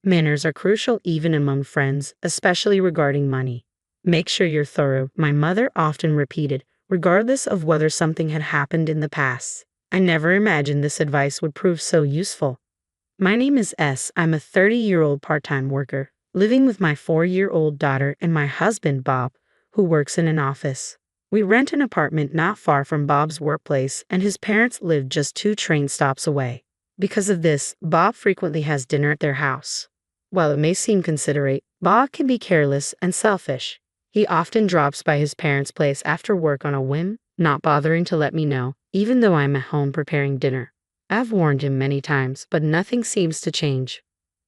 Manners are crucial even among friends, especially regarding money. Make sure you're thorough, my mother often repeated, regardless of whether something had happened in the past. I never imagined this advice would prove so useful. My name is S. I'm a 30-year-old part-time worker, living with my 4-year-old daughter and my husband, Bob, who works in an office. We rent an apartment not far from Bob's workplace, and his parents live just 2 train stops away. Because of this, Bob frequently has dinner at their house. While it may seem considerate, Bob can be careless and selfish. He often drops by his parents' place after work on a whim, not bothering to let me know, even though I'm at home preparing dinner. I've warned him many times, but nothing seems to change.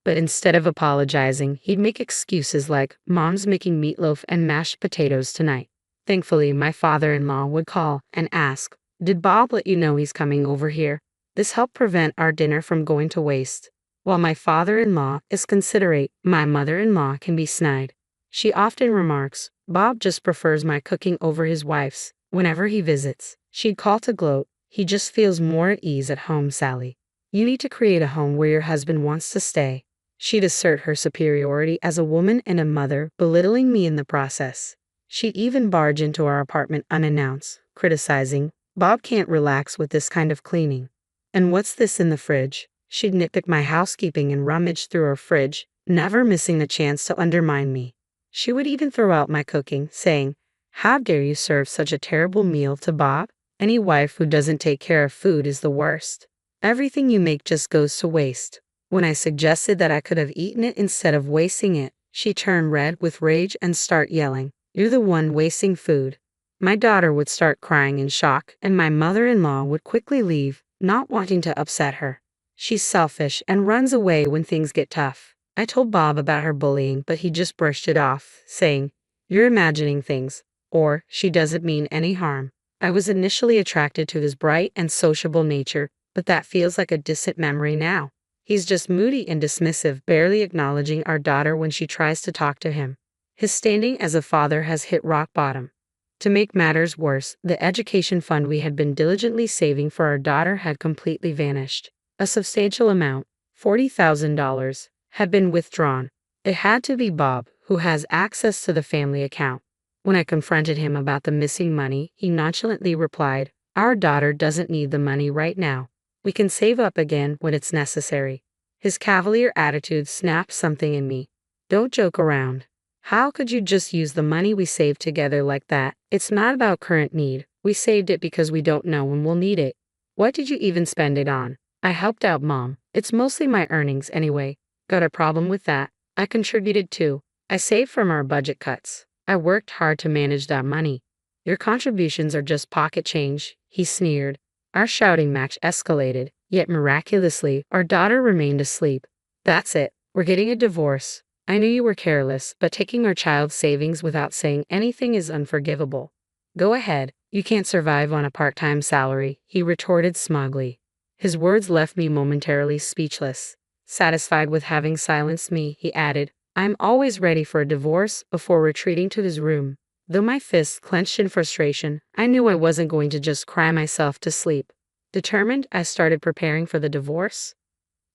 But instead of apologizing, he'd make excuses like, "Mom's making meatloaf and mashed potatoes tonight." Thankfully, my father-in-law would call and ask, "Did Bob let you know he's coming over here?" This helped prevent our dinner from going to waste. While my father-in-law is considerate, my mother-in-law can be snide. She often remarks, "Bob just prefers my cooking over his wife's." Whenever he visits, she'd call to gloat, "He just feels more at ease at home, Sally. You need to create a home where your husband wants to stay." She'd assert her superiority as a woman and a mother, belittling me in the process. She'd even barge into our apartment unannounced, criticizing, "Bob can't relax with this kind of cleaning. And what's this in the fridge?" She'd nitpick my housekeeping and rummage through our fridge, never missing the chance to undermine me. She would even throw out my cooking, saying, "How dare you serve such a terrible meal to Bob? Any wife who doesn't take care of food is the worst. Everything you make just goes to waste." When I suggested that I could have eaten it instead of wasting it, she turned red with rage and started yelling, "You're the one wasting food." My daughter would start crying in shock, and my mother-in-law would quickly leave, not wanting to upset her. She's selfish and runs away when things get tough. I told Bob about her bullying, but he just brushed it off, saying, "You're imagining things," or "She doesn't mean any harm." I was initially attracted to his bright and sociable nature, but that feels like a distant memory now. He's just moody and dismissive, barely acknowledging our daughter when she tries to talk to him. His standing as a father has hit rock bottom. To make matters worse, the education fund we had been diligently saving for our daughter had completely vanished. A substantial amount, $40,000, had been withdrawn. It had to be Bob, who has access to the family account. When I confronted him about the missing money, he nonchalantly replied, "Our daughter doesn't need the money right now. We can save up again when it's necessary." His cavalier attitude snapped something in me. "Don't joke around. How could you just use the money we saved together like that? It's not about current need. We saved it because we don't know when we'll need it. What did you even spend it on?" "I helped out Mom. It's mostly my earnings anyway." "Got a problem with that?" "I contributed too. I saved from our budget cuts. I worked hard to manage that money." "Your contributions are just pocket change," he sneered. Our shouting match escalated, yet miraculously, our daughter remained asleep. "That's it. We're getting a divorce. I knew you were careless, but taking our child's savings without saying anything is unforgivable." "Go ahead. You can't survive on a part-time salary," he retorted smugly. His words left me momentarily speechless. Satisfied with having silenced me, he added, "I'm always ready for a divorce," before retreating to his room. Though my fists clenched in frustration, I knew I wasn't going to just cry myself to sleep. Determined, I started preparing for the divorce.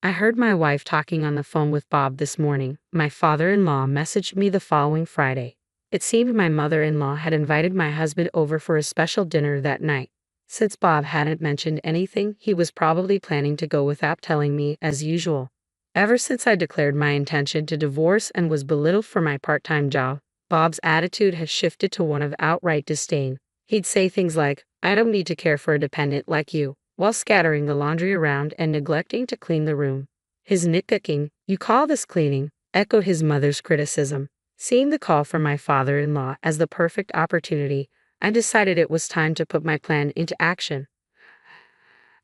I heard my wife talking on the phone with Bob this morning. My father-in-law messaged me the following Friday. It seemed my mother-in-law had invited my husband over for a special dinner that night. Since Bob hadn't mentioned anything, he was probably planning to go without telling me, as usual. Ever since I declared my intention to divorce and was belittled for my part-time job, Bob's attitude has shifted to one of outright disdain. He'd say things like, "I don't need to care for a dependent like you," while scattering the laundry around and neglecting to clean the room. His nitpicking, "You call this cleaning?" echoed his mother's criticism. Seeing the call from my father-in-law as the perfect opportunity, I decided it was time to put my plan into action.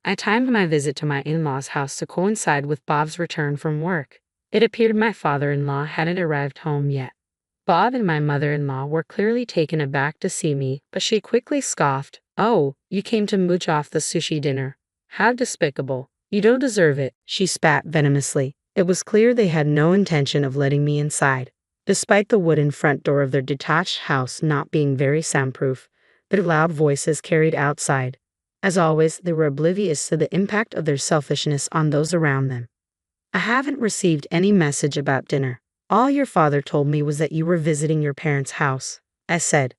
I timed my visit to my in-laws' house to coincide with Bob's return from work. It appeared my father-in-law hadn't arrived home yet. Bob and my mother-in-law were clearly taken aback to see me, but she quickly scoffed, "Oh, you came to mooch off the sushi dinner. How despicable. You don't deserve it," she spat venomously. It was clear they had no intention of letting me inside. Despite the wooden front door of their detached house not being very soundproof, their loud voices carried outside. As always, they were oblivious to the impact of their selfishness on those around them. I haven't received any message about dinner. All your father told me was that you were visiting your parents' house. I said,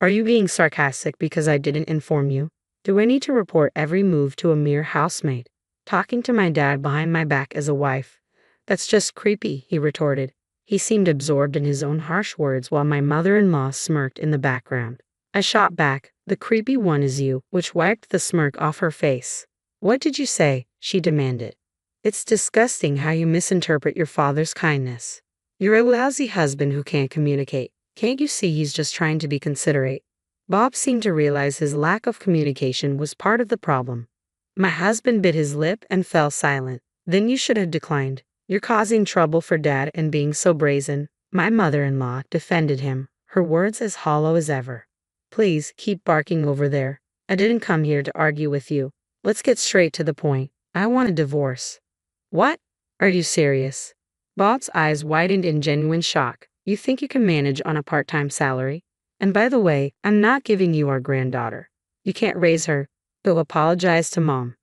are you being sarcastic because I didn't inform you? Do I need to report every move to a mere housemaid? Talking to my dad behind my back as a wife. That's just creepy, he retorted. He seemed absorbed in his own harsh words while my mother-in-law smirked in the background. I shot back, the creepy one is you, which wiped the smirk off her face. What did you say? She demanded. It's disgusting how you misinterpret your father's kindness. You're a lousy husband who can't communicate. Can't you see he's just trying to be considerate? Bob seemed to realize his lack of communication was part of the problem. My husband bit his lip and fell silent. Then you should have declined. You're causing trouble for Dad and being so brazen. My mother-in-law defended him, her words as hollow as ever. Please, keep barking over there. I didn't come here to argue with you. Let's get straight to the point. I want a divorce. What? Are you serious? Bob's eyes widened in genuine shock. You think you can manage on a part-time salary? And by the way, I'm not giving you our granddaughter. You can't raise her. Go apologize to Mom.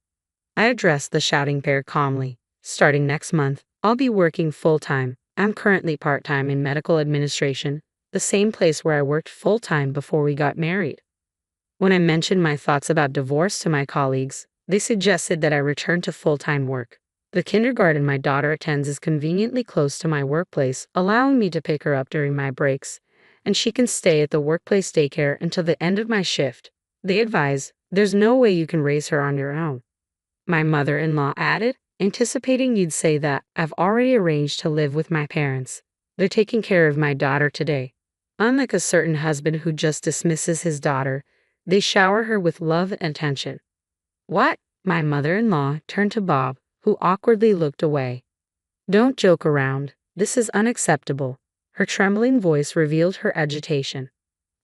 I addressed the shouting pair calmly. Starting next month, I'll be working full-time. I'm currently part-time in medical administration, the same place where I worked full-time before we got married. When I mentioned my thoughts about divorce to my colleagues, they suggested that I return to full-time work. The kindergarten my daughter attends is conveniently close to my workplace, allowing me to pick her up during my breaks, and she can stay at the workplace daycare until the end of my shift. They advise, there's no way you can raise her on your own. My mother-in-law added, anticipating you'd say that, I've already arranged to live with my parents. They're taking care of my daughter today. Unlike a certain husband who just dismisses his daughter, they shower her with love and attention. What? My mother-in-law turned to Bob, who awkwardly looked away. Don't joke around. This is unacceptable. Her trembling voice revealed her agitation.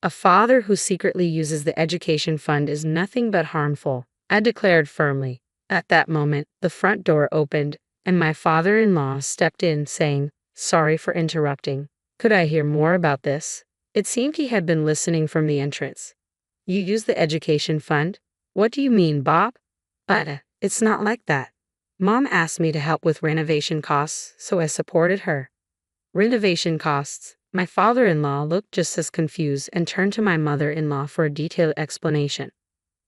A father who secretly uses the education fund is nothing but harmful, I declared firmly. At that moment, the front door opened, and my father-in-law stepped in, saying, sorry for interrupting. Could I hear more about this? It seemed he had been listening from the entrance. You use the education fund? What do you mean, Bob? It's not like that. Mom asked me to help with renovation costs, so I supported her. Renovation costs? My father-in-law looked just as confused and turned to my mother-in-law for a detailed explanation.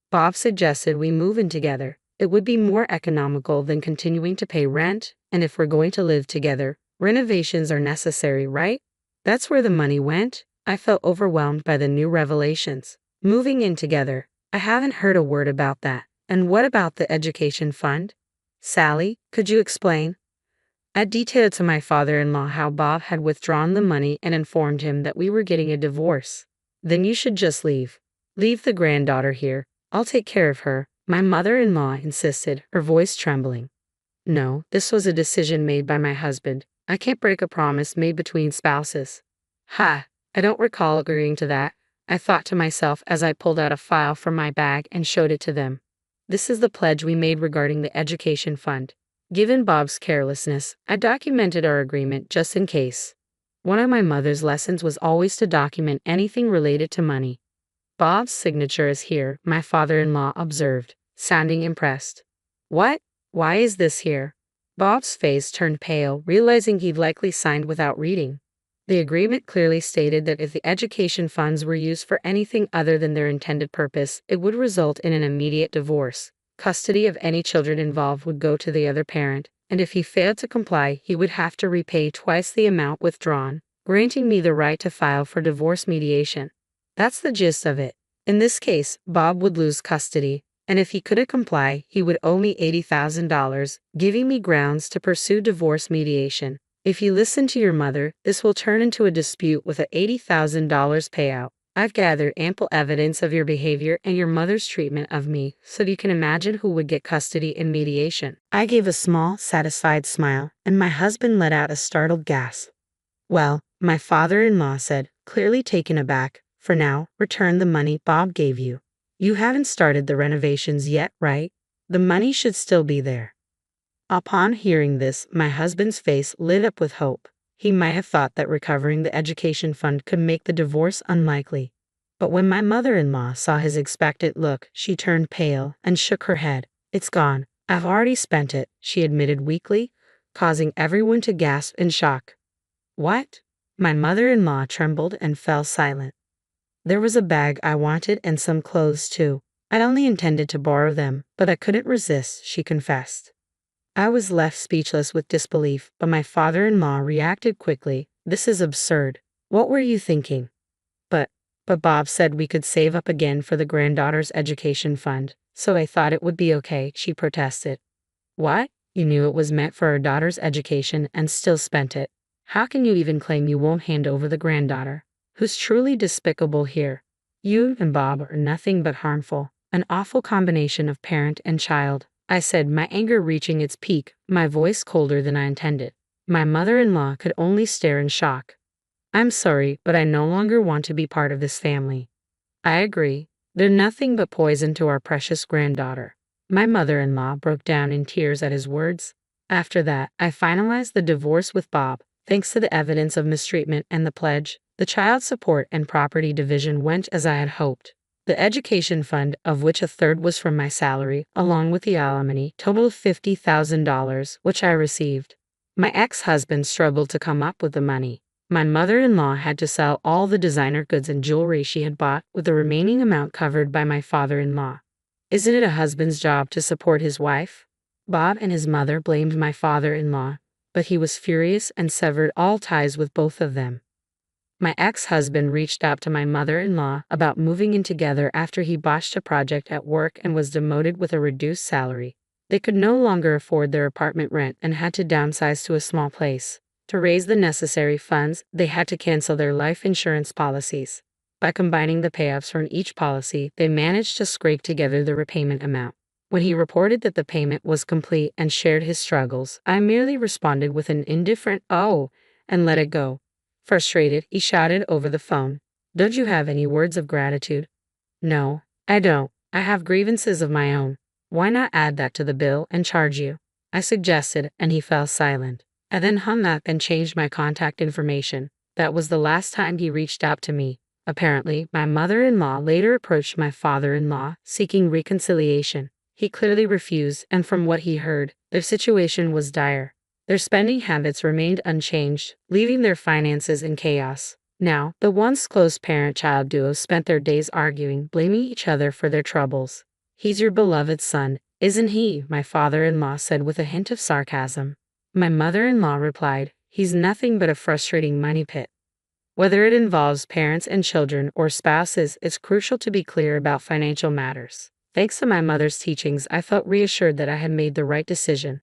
Bob suggested we move in together. It would be more economical than continuing to pay rent, and if we're going to live together, renovations are necessary, right? That's where the money went. I felt overwhelmed by the new revelations. Moving in together. I haven't heard a word about that. And what about the education fund? Sally, could you explain? I detailed to my father-in-law how Bob had withdrawn the money and informed him that we were getting a divorce. Then you should just leave. Leave the granddaughter here. I'll take care of her, my mother-in-law insisted, her voice trembling. No, this was a decision made by my husband. I can't break a promise made between spouses. I don't recall agreeing to that, I thought to myself as I pulled out a file from my bag and showed it to them. This is the pledge we made regarding the education fund. Given Bob's carelessness, I documented our agreement just in case. One of my mother's lessons was always to document anything related to money. Bob's signature is here, my father-in-law observed, sounding impressed. What? Why is this here? Bob's face turned pale, realizing he'd likely signed without reading. The agreement clearly stated that if the education funds were used for anything other than their intended purpose, it would result in an immediate divorce. Custody of any children involved would go to the other parent, and if he failed to comply, he would have to repay twice the amount withdrawn, granting me the right to file for divorce mediation. That's the gist of it. In this case, Bob would lose custody, and if he couldn't comply, he would owe me $80,000, giving me grounds to pursue divorce mediation. If you listen to your mother, this will turn into a dispute with a $80,000 payout. I've gathered ample evidence of your behavior and your mother's treatment of me, so you can imagine who would get custody in mediation. I gave a small, satisfied smile, and my husband let out a startled gasp. Well, my father-in-law said, clearly taken aback, for now, return the money Bob gave you. You haven't started the renovations yet, right? The money should still be there. Upon hearing this, my husband's face lit up with hope. He might have thought that recovering the education fund could make the divorce unlikely. But when my mother-in-law saw his expectant look, she turned pale and shook her head. It's gone. I've already spent it, she admitted weakly. causing everyone to gasp in shock. What? My mother-in-law trembled and fell silent. There was a bag I wanted and some clothes too. I only intended to borrow them, but I couldn't resist, she confessed. I was left speechless with disbelief, but my father-in-law reacted quickly. This is absurd. What were you thinking? But Bob said we could save up again for the granddaughter's education fund, so I thought it would be okay, she protested. What? You knew it was meant for our daughter's education and still spent it. How can you even claim you won't hand over the granddaughter? Who's truly despicable here? You and Bob are nothing but harmful, an awful combination of parent and child, I said, my anger reaching its peak, my voice colder than I intended. My mother-in-law could only stare in shock. I'm sorry, but I no longer want to be part of this family. I agree. They're nothing but poison to our precious granddaughter. My mother-in-law broke down in tears at his words. After that, I finalized the divorce with Bob. Thanks to the evidence of mistreatment and the pledge, the child support and property division went as I had hoped. The education fund, of which a third was from my salary, along with the alimony, totaled $50,000, which I received. My ex-husband struggled to come up with the money. My mother-in-law had to sell all the designer goods and jewelry she had bought, with the remaining amount covered by my father-in-law. Isn't it a husband's job to support his wife? Bob and his mother blamed my father-in-law, but he was furious and severed all ties with both of them. My ex-husband reached out to my mother-in-law about moving in together after he botched a project at work and was demoted with a reduced salary. They could no longer afford their apartment rent and had to downsize to a small place. To raise the necessary funds, they had to cancel their life insurance policies. By combining the payoffs from each policy, they managed to scrape together the repayment amount. When he reported that the payment was complete and shared his struggles, I merely responded with an indifferent "oh" and let it go. Frustrated, he shouted over the phone, "Don't you have any words of gratitude?" "No, I don't. I have grievances of my own. Why not add that to the bill and charge you?" I suggested, and he fell silent. I then hung up and changed my contact information. That was the last time he reached out to me. Apparently, my mother-in-law later approached my father-in-law, seeking reconciliation. He clearly refused, and from what he heard, their situation was dire. Their spending habits remained unchanged, leaving their finances in chaos. Now, the once close parent-child duo spent their days arguing, blaming each other for their troubles. "He's your beloved son, isn't he?" my father-in-law said with a hint of sarcasm. My mother-in-law replied, "He's nothing but a frustrating money pit." Whether it involves parents and children or spouses, it's crucial to be clear about financial matters. Thanks to my mother's teachings, I felt reassured that I had made the right decision.